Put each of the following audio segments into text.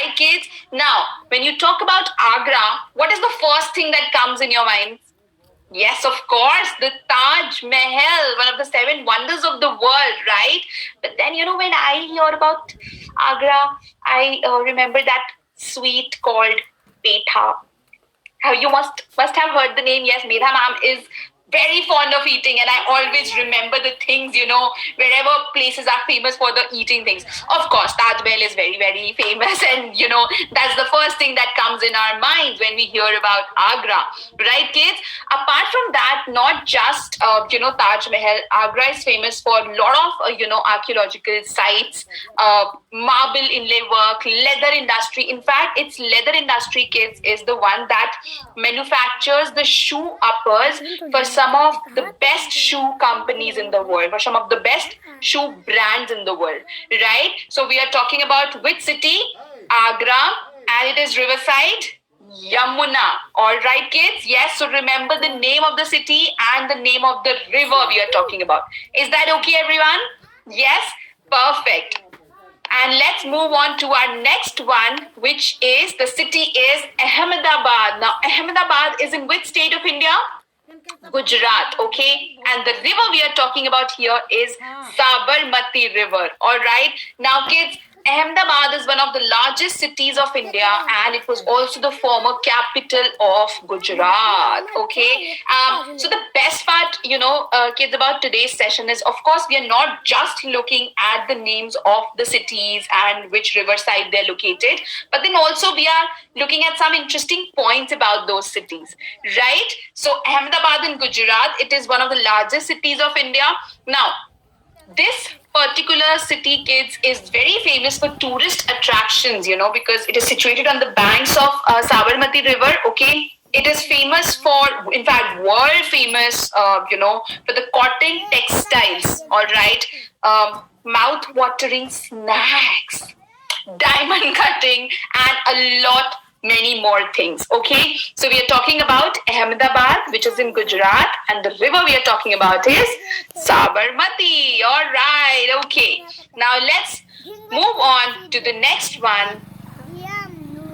right, kids? Now, when you talk about Agra, what is the first thing that comes in your mind? Yes, of course, the Taj Mahal, one of the seven wonders of the world, right? But then, when I hear about Agra, I remember that sweet called Petha. You must have heard the name. Yes, Medha ma'am is very fond of eating, and I always remember the things, wherever places are famous for the eating things. Of course, Taj Mahal is very, very famous, and that's the first thing that comes in our minds when we hear about Agra, right, kids? Apart from that, not just Taj Mahal, Agra is famous for a lot of archaeological sites, marble inlay work, leather industry. In fact, it's leather industry, kids, is the one that manufactures the shoe uppers for some of the best shoe companies in the world, for some of the best shoe brands in the world, right? So we are talking about which city? Agra, and it is Riverside, Yamuna. All right, kids? Yes, so remember the name of the city and the name of the river we are talking about. Is that okay, everyone? Yes? Perfect. And let's move on to our next one, which is the city is Ahmedabad. Now, Ahmedabad is in which state of India? Gujarat, okay? And the river we are talking about here is Sabarmati River. All right. Now, kids, Ahmedabad is one of the largest cities of India, and it was also the former capital of Gujarat. Okay. So the best part, kids, about today's session is, of course, we are not just looking at the names of the cities and which riverside they're located, but then also we are looking at some interesting points about those cities, right? So Ahmedabad in Gujarat, it is one of the largest cities of India. Now, this particular city, kids, is very famous for tourist attractions, because it is situated on the banks of Sabarmati River, okay? It is famous for, in fact, world famous, for the cotton textiles, all right? Mouth-watering snacks, diamond cutting, and a lot many more things. Okay, so we are talking about Ahmedabad, which is in Gujarat, and the river we are talking about is Sabarmati. All right, okay. Now let's move on to the next one,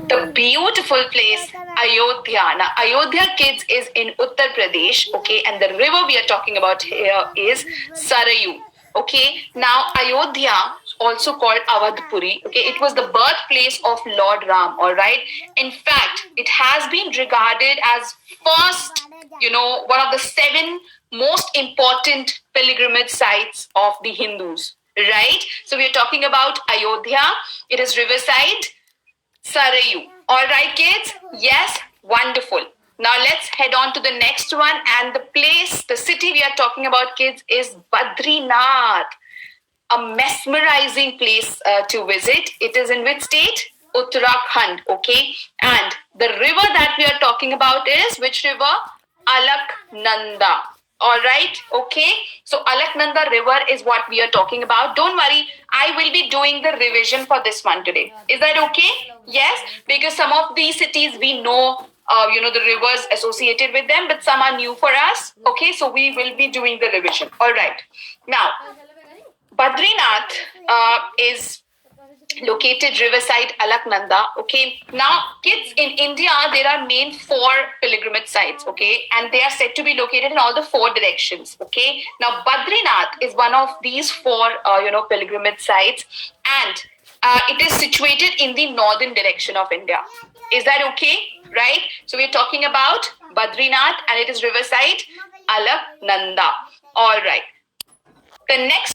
the beautiful place Ayodhya. Now, Ayodhya, kids, is in Uttar Pradesh, okay, and the river we are talking about here is Sarayu. Okay, now Ayodhya, also called Avadhpuri, okay, it was the birthplace of Lord Ram, all right. In fact, it has been regarded as first, one of the seven most important pilgrimage sites of the Hindus, right? So we are talking about Ayodhya. It is riverside, Sarayu. All right, kids? Yes, wonderful. Now let's head on to the next one, and the city we are talking about, kids, is Badrinath, a mesmerizing place to visit. It is in which state? Uttarakhand, okay? And the river that we are talking about is which river? Alaknanda. All right, okay? So Alaknanda River is what we are talking about. Don't worry, I will be doing the revision for this one today. Is that okay? Yes, because some of these cities we know, the rivers associated with them, but some are new for us. Okay, so we will be doing the revision. All right. Now, Badrinath is located riverside Alaknanda. Okay, now kids, in India there are main four pilgrimage sites, okay, and they are said to be located in all the four directions. Okay, now Badrinath is one of these four pilgrimage sites, and it is situated in the northern direction of India. Is that okay? Right, so we're talking about Badrinath, and it is riverside Alaknanda. All right, the next